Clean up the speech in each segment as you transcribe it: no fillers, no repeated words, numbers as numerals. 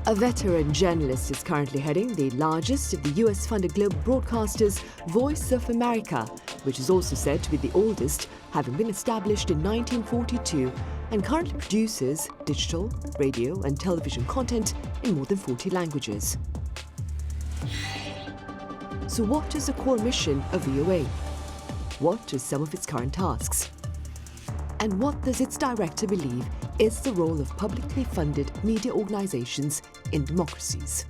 A veteran journalist is currently heading the largest of the US-funded global broadcasters, Voice of America, which is also said to be the oldest, having been established in 1942 and currently produces digital, radio and television content in more than 40 languages. So what is the core mission of VOA? What are some of its current tasks? And what does its director believe is the role of publicly funded media organizations in democracies?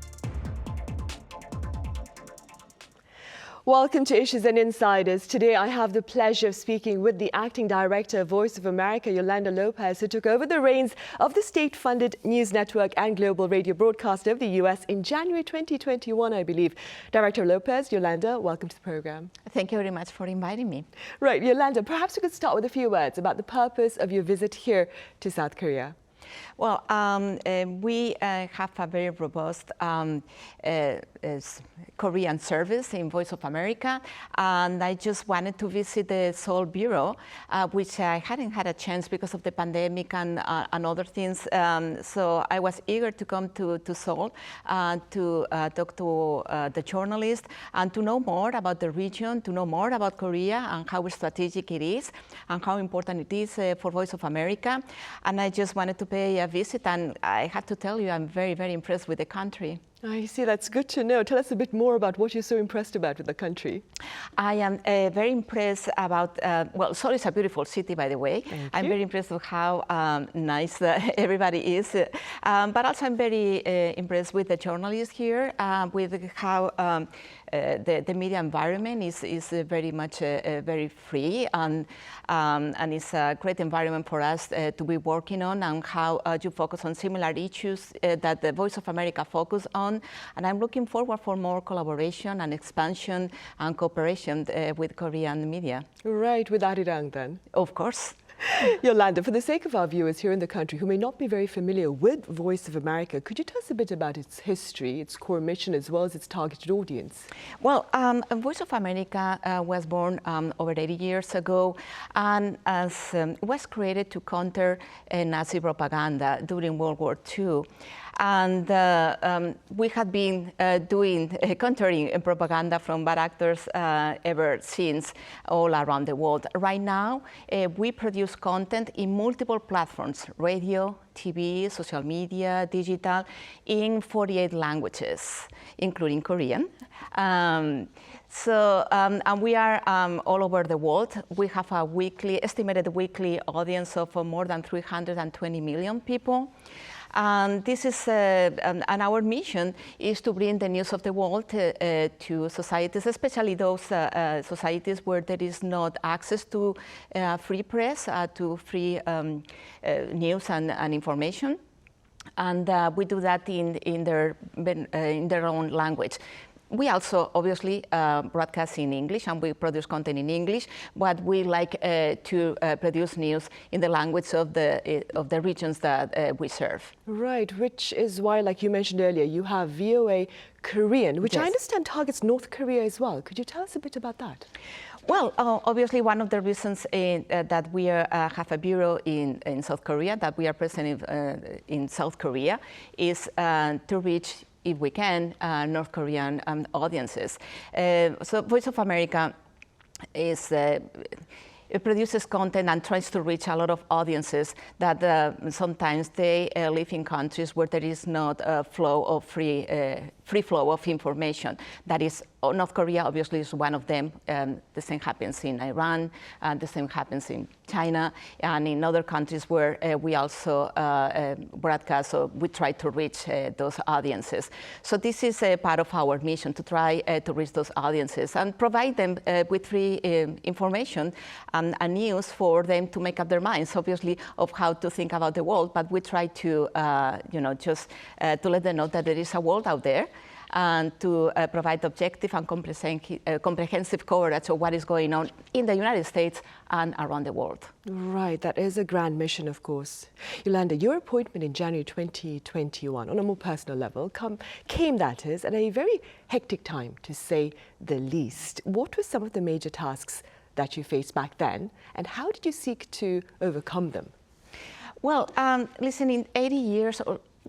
Welcome to Issues and Insiders. Today I have the pleasure of speaking with the acting director of Voice of America, YolandaLópez, who took over the reins of the state-funded news network and global radio broadcaster of the US in January 2021, I believe. Director López, Yolanda, welcome to the program. Thank you very much for inviting me. Right, Yolanda, perhaps we could start with a few words about the purpose of your visit here to South Korea. Well, we have a very robust Korean service in Voice of America, and I just wanted to visit the Seoul bureau, which I hadn't had a chance because of the pandemic and other things. So I was eager to come to Seoul to talk to the journalists and to know more about the region, to know more about Korea and how strategic it is and how important it is for Voice of America. And I just wanted to pay a visit, and I have to tell you, I'm very, very impressed with the country. I see, that's good to know. Tell us a bit more about what you're so impressed about with the country. I am very impressed about, well, Seoul is a beautiful city, by the way. I'm very impressed with how nice everybody is. But also I'm very impressed with the journalists here, with how the media environment is very much very free, and it's a great environment for us to be working on, and how you focus on similar issues that the Voice of America focus on. And I'm looking forward for more collaboration and expansion and cooperation with Korean media. Right, with Arirang then? Of course. Yolanda, for the sake of our viewers here in the country who may not be very familiar with Voice of America, could you tell us a bit about its history, its core mission, as well as its targeted audience? Well, Voice of America was born over 80 years ago, and was created to counter Nazi propaganda during World War II. And we had been doing countering propaganda from bad actors ever since, all around the world. Right now, we produce content in multiple platforms: radio, TV, social media, digital, in 48 languages, including Korean. And we are all over the world. We have a estimated weekly audience of more than 320 million people. And this is, and our mission is to bring the news of the world to societies, especially those societies where there is not access to free press, to free news and information. And we do that in their own language. We also obviously broadcast in English, and we produce content in English, but we like to produce news in the language of the regions that we serve. Right, which is why, like you mentioned earlier, you have VOA Korean, which Yes. I understand targets North Korea as well. Could you tell us a bit about that? Well, obviously one of the reasons that we have a bureau in South Korea, that we are present in South Korea, is to reach, if we can, North Korean audiences. So Voice of America is it produces content and tries to reach a lot of audiences that sometimes they live in countries where there is not a flow of free flow of information. That is, North Korea obviously is one of them. The same happens in Iran, the same happens in China, and in other countries where we also broadcast, so we try to reach those audiences. So this is a part of our mission, to try to reach those audiences and provide them with free information and news for them to make up their minds, obviously, of how to think about the world. But we try to, just to let them know that there is a world out there, and to provide objective and comprehensive coverage of what is going on in the United States and around the world. Right, that is a grand mission, of course. Yolanda, your appointment in January 2021, on a more personal level, came, that is, at a very hectic time, to say the least. What were some of the major tasks that you faced back then, and how did you seek to overcome them? Well, listen, in 80 years,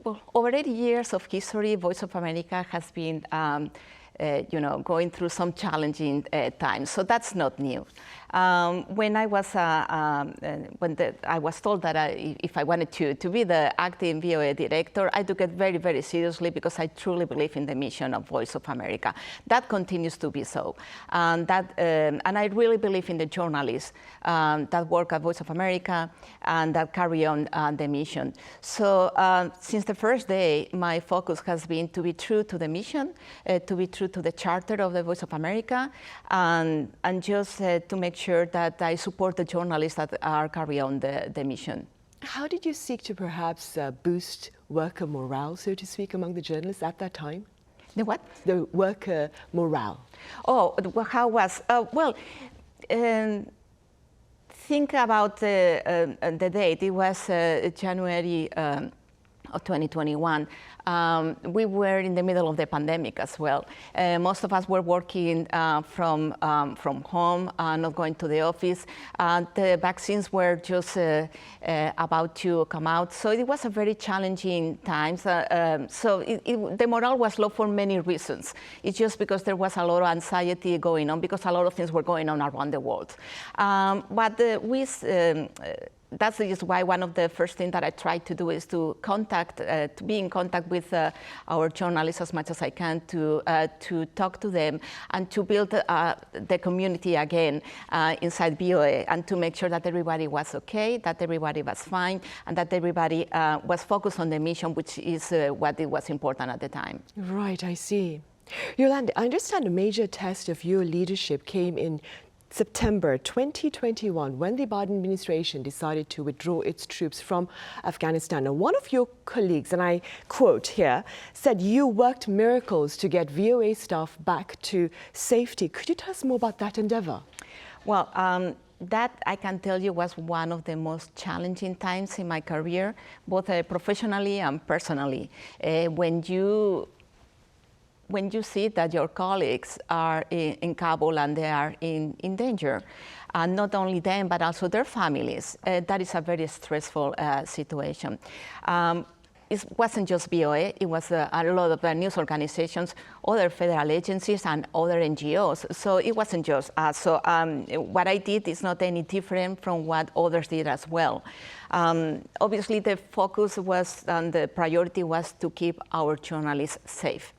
Well, over 80 years of history, Voice of America has been going through some challenging times, so that's not new. When I was told that if I wanted to be the acting VOA director, I took it very, very seriously because I truly believe in the mission of Voice of America. That continues to be so, and I really believe in the journalists that work at Voice of America and that carry on the mission. So since the first day, my focus has been to be true to the mission, to be true to the charter of the Voice of America, and just to make sure that I support the journalists that are carrying on the mission. How did you seek to perhaps boost worker morale, so to speak, among the journalists at that time? The what? The worker morale. Oh, how was? Think about the date. It was January of 2021. We were in the middle of the pandemic as well. Most of us were working from home, not going to the office. The vaccines were just about to come out. So it was a very challenging time. So the morale was low for many reasons. It's just because there was a lot of anxiety going on, because a lot of things were going on around the world. That's just why one of the first things that I tried to do is to be in contact with our journalists as much as I can, to talk to them and to build the community again inside VOA, and to make sure that everybody was okay, that everybody was fine, and that everybody was focused on the mission, which is what it was important at the time. Right, I see. Yolanda, I understand a major test of your leadership came in September 2021, when the Biden administration decided to withdraw its troops from Afghanistan. Now, one of your colleagues, and I quote here, said you worked miracles to get VOA staff back to safety. Could you tell us more about that endeavor? Well, that, I can tell you, was one of the most challenging times in my career, both professionally and personally. When you see that your colleagues are in Kabul and they are in danger, and not only them, but also their families, that is a very stressful situation. It wasn't just VOA, it was a lot of news organizations, other federal agencies, and other NGOs. So it wasn't just us. So what I did is not any different from what others did as well. Obviously, the focus was, and the priority was to keep our journalists safe.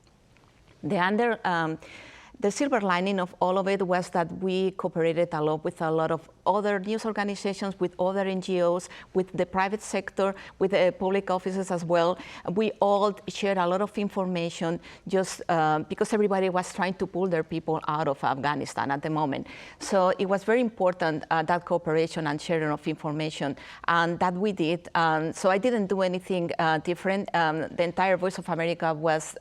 The silver lining of all of it was that we cooperated a lot with a lot of other news organizations, with other NGOs, with the private sector, with public offices as well. We all shared a lot of information just because everybody was trying to pull their people out of Afghanistan at the moment. So it was very important, that cooperation and sharing of information, and that we did. So I didn't do anything different. The entire Voice of America was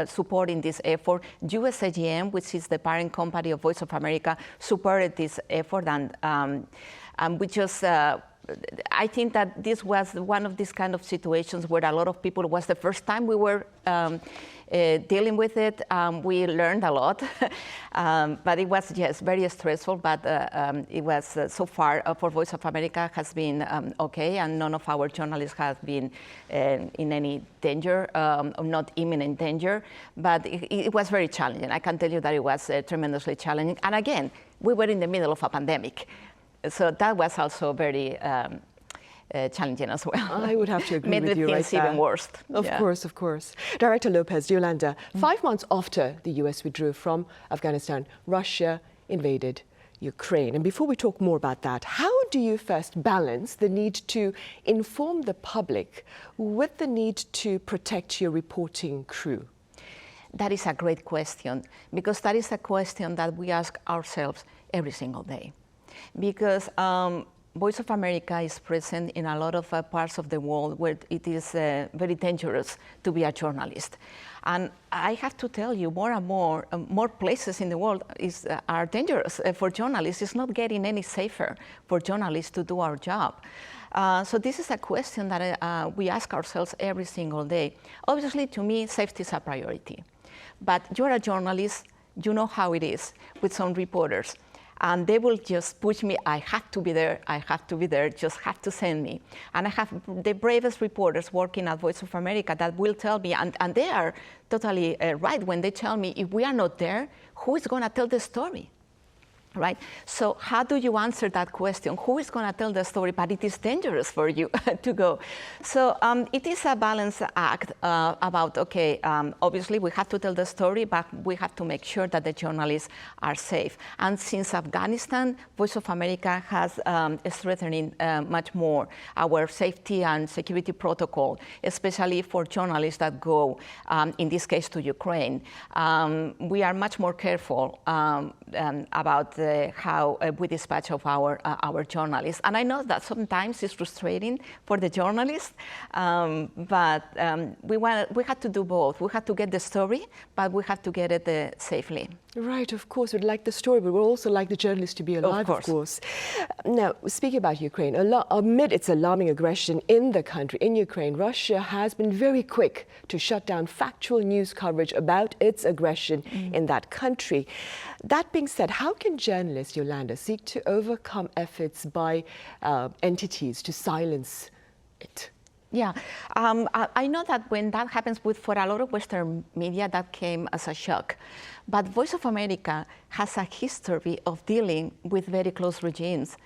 supporting this effort. USAGM, which is the parent company of Voice of America, supported this effort, and we just, I think that this was one of these kind of situations where a lot of people, it was the first time we were dealing with it. We learned a lot, but it was, yes, very stressful, but it was so far for Voice of America has been okay, and none of our journalists have been in any danger, or not imminent danger, but it was very challenging. I can tell you that it was tremendously challenging, and again, we were in the middle of a pandemic, so that was also very challenging as well. I would have to agree with you right there. Made the things even worse. Of course, of course. Director López, Yolanda, 5 months after the US withdrew from Afghanistan, Russia invaded Ukraine. And before we talk more about that, how do you first balance the need to inform the public with the need to protect your reporting crew? That is a great question, because that is a question that we ask ourselves every single day. Because Voice of America is present in a lot of parts of the world where it is very dangerous to be a journalist. And I have to tell you, more and more places in the world are dangerous for journalists. It's not getting any safer for journalists to do our job. So this is a question that we ask ourselves every single day. Obviously, to me, safety is a priority. But you're a journalist, you know how it is with some reporters. And they will just push me, I have to be there, just have to send me. And I have the bravest reporters working at Voice of America that will tell me, and they are totally right when they tell me, if we are not there, who is going to tell the story? Right? So how do you answer that question? Who is going to tell the story? But it is dangerous for you to go. So it is a balance act about, okay, obviously we have to tell the story, but we have to make sure that the journalists are safe. And since Afghanistan, Voice of America has strengthening much more our safety and security protocol, especially for journalists that go, in this case, to Ukraine. We are much more careful about how we dispatch of our journalists. And I know that sometimes it's frustrating for the journalists, but we had to do both. We had to get the story, but we have to get it safely. Right, of course. We'd like the story, but we'd also like the journalists to be alive, of course. Now, speaking about Ukraine, amid its alarming aggression in the country, in Ukraine, Russia has been very quick to shut down factual news coverage about its aggression in that country. That being said, how can journalists, Yolanda, seek to overcome efforts by entities to silence it? Yeah, I know that when that happens for a lot of Western media, that came as a shock. But Voice of America has a history of dealing with very close regimes.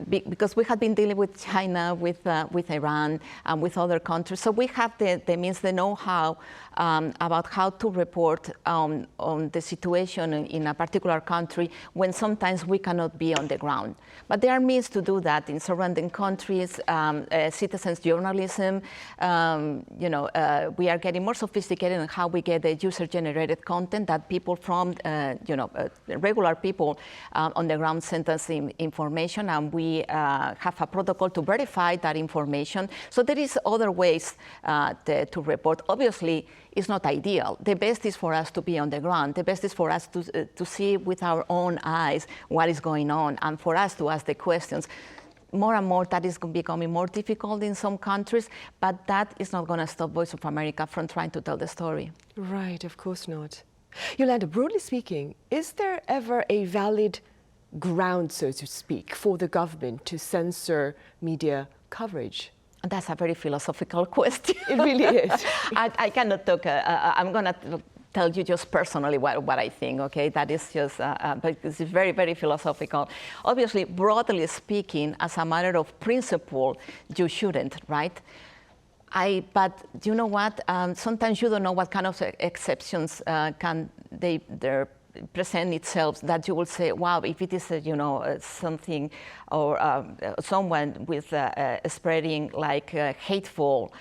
Because we have been dealing with China, with Iran, and with other countries. So we have the means, the know-how about how to report on the situation in a particular country when sometimes we cannot be on the ground. But there are means to do that in surrounding countries, citizens journalism. We are getting more sophisticated in how we get the user-generated content that people from, regular people on the ground send us information. And we have a protocol to verify that information. So there is other ways to report. Obviously, it's not ideal. The best is for us to be on the ground. The best is for us to see with our own eyes what is going on, and for us to ask the questions. More and more, that is becoming more difficult in some countries, but that is not going to stop Voice of America from trying to tell the story. Right, of course not. Yolanda, broadly speaking, is there ever a valid ground, so to speak, for the government to censor media coverage? That's a very philosophical question. It really is. I cannot talk. I'm going to tell you just personally what I think, okay? That is just, but it's very, very philosophical. Obviously, broadly speaking, as a matter of principle, you shouldn't, right? But you know what? Sometimes you don't know what kind of exceptions can they present itself, that you will say, wow, if it is something or someone with spreading like hateful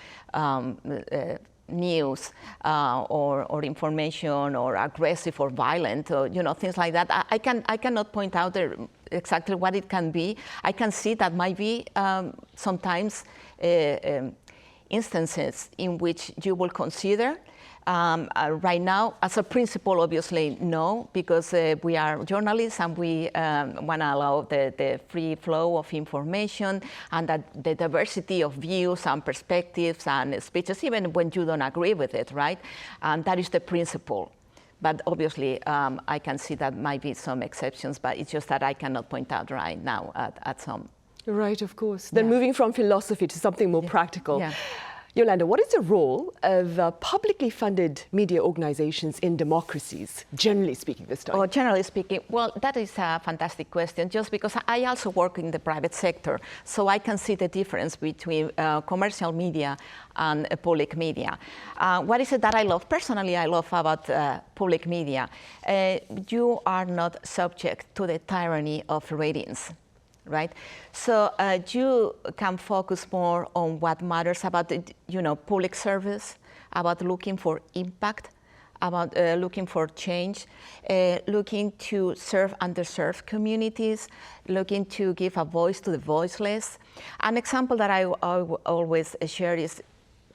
news or information or aggressive or violent or things like that, I cannot point out exactly what it can be. I can see that might be sometimes instances in which you will consider. Right now, as a principle, obviously, no, because we are journalists and we want to allow the free flow of information and that the diversity of views and perspectives and speeches, even when you don't agree with it, right? And that is the principle. But obviously, I can see that might be some exceptions, but it's just that I cannot point out right now at some. Right, of course. Then moving from philosophy to something more practical. Yeah. Yolanda, what is the role of publicly funded media organizations in democracies, generally speaking this time? Oh, generally speaking, well, that is a fantastic question, just because I also work in the private sector, so I can see the difference between commercial media and public media. What is it that I love? Personally, I love about public media. You are not subject to the tyranny of ratings. Right, so you can focus more on what matters about public service, about looking for impact, about looking for change, looking to serve underserved communities, looking to give a voice to the voiceless. An example that I always share is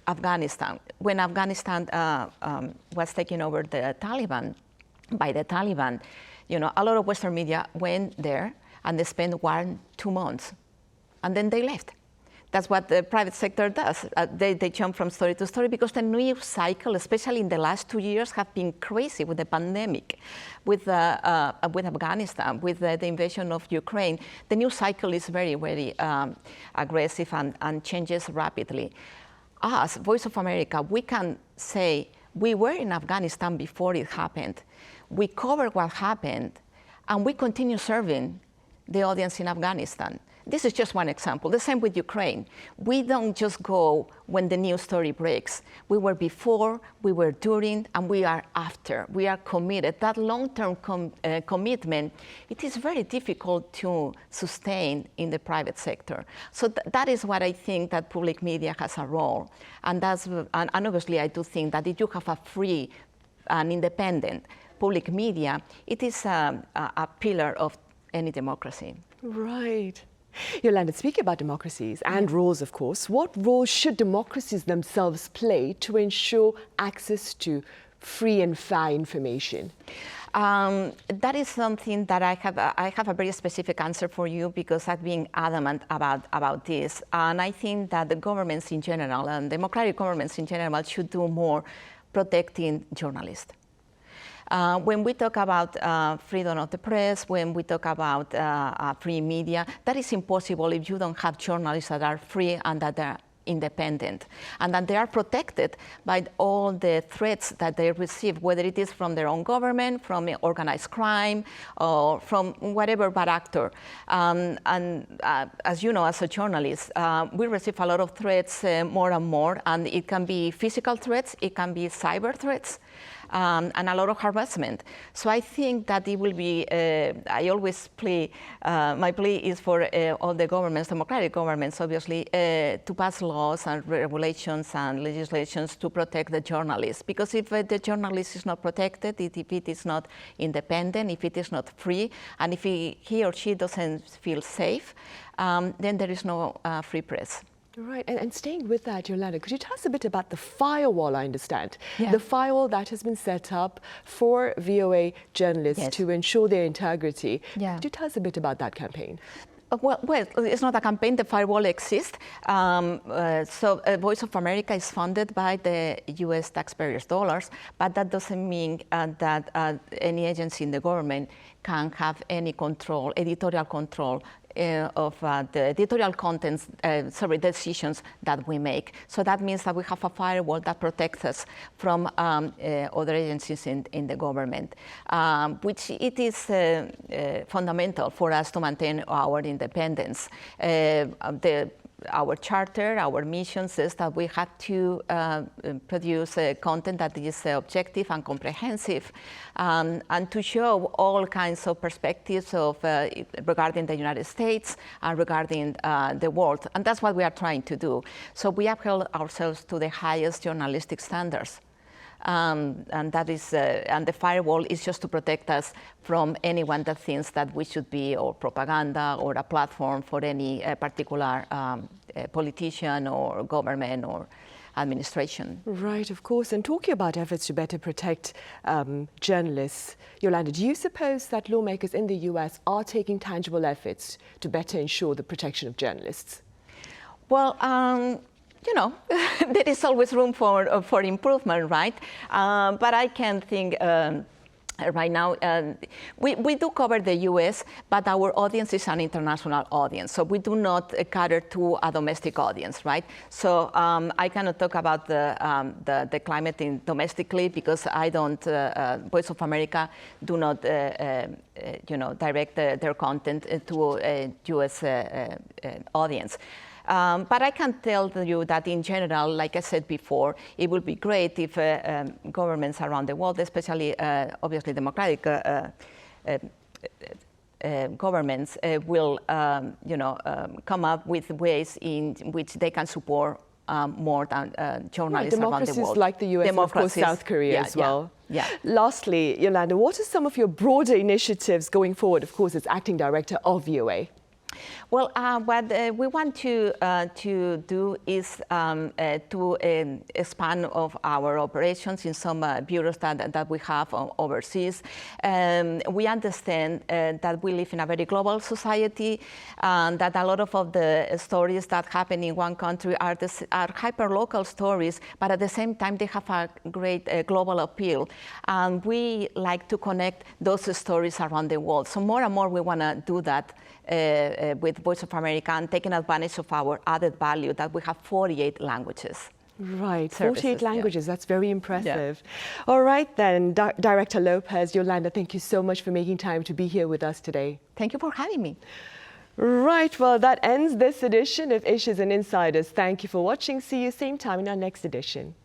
Afghanistan. When Afghanistan was taken over by the Taliban, a lot of Western media went there and they spent 1-2 months, and then they left. That's what the private sector does. They jump from story to story because the news cycle, especially in the last 2 years, have been crazy with the pandemic, with Afghanistan, with the invasion of Ukraine. The news cycle is very, very aggressive and changes rapidly. Us, Voice of America, we can say we were in Afghanistan before it happened. We covered what happened, and we continue serving the audience in Afghanistan. This is just one example. The same with Ukraine. We don't just go when the news story breaks. We were before, we were during, and we are after. We are committed. That long-term commitment, it is very difficult to sustain in the private sector. So that is what I think that public media has a role. And obviously I do think that if you have a free and independent public media, it is a pillar of any democracy. Right. Yolanda, speaking about democracies and rules, of course, what role should democracies themselves play to ensure access to free and fair information? That is something that I have a very specific answer for you because I've been adamant about this. And I think that the governments in general and democratic governments in general should do more protecting journalists. When we talk about freedom of the press, when we talk about free media, that is impossible if you don't have journalists that are free and that are independent, and that they are protected by all the threats that they receive, whether it is from their own government, from organized crime, or from whatever bad actor. As you know, as a journalist, we receive a lot of threats more and more, and it can be physical threats, it can be cyber threats, and a lot of harassment. So I think that it will be, I always plea, my plea is for all the governments, democratic governments, obviously, to pass laws and regulations and legislations to protect the journalists. Because if the journalist is not protected, if it is not independent, if it is not free, and if he or she doesn't feel safe, then there is no free press. Right, and staying with that, Yolanda, could you tell us a bit about the firewall, I understand? Yeah. The firewall that has been set up for VOA journalists to ensure their integrity. Yeah. Could you tell us a bit about that campaign? Well, it's not a campaign, the firewall exists. Voice of America is funded by the US taxpayers' dollars, but that doesn't mean that any agency in the government can have any control, editorial control, of the editorial contents, decisions that we make. So that means that we have a firewall that protects us from other agencies in the government, which it is fundamental for us to maintain our independence. Our charter, our mission says that we have to produce content that is objective and comprehensive, and to show all kinds of perspectives of regarding the United States and regarding the world. And that's what we are trying to do. So we upheld ourselves to the highest journalistic standards. And that is, and the firewall is just to protect us from anyone that thinks that we should be or propaganda or a platform for any particular politician or government or administration. Right, of course. And talking about efforts to better protect journalists, Yolanda, do you suppose that lawmakers in the US are taking tangible efforts to better ensure the protection of journalists? Well, you know, there is always room for improvement, right? But I can think right now, we do cover the US, but our audience is an international audience. So we do not cater to a domestic audience, right? So I cannot talk about the climate domestically because I don't, Voice of America do not, direct their content to a US audience. But I can tell you that in general, like I said before, it would be great if governments around the world, especially obviously democratic governments, will come up with ways in which they can support more than journalists around the world. Democracies like the US and of course South Korea as well. Yeah. Lastly, Yolanda, what are some of your broader initiatives going forward, of course, as acting director of VOA? Well, what we want to do is to expand of our operations in some bureaus that we have overseas. We understand that we live in a very global society, and that a lot of the stories that happen in one country are hyper-local stories, but at the same time they have a great global appeal. And we like to connect those stories around the world. So more and more we want to do that with Voice of America, and taking advantage of our added value that we have 48 languages. Right, Services, 48 languages, yeah. That's very impressive. Yeah. All right then, Director Lopez, Yolanda, thank you so much for making time to be here with us today. Thank you for having me. Right, well that ends this edition of Issues and Insiders. Thank you for watching. See you same time in our next edition.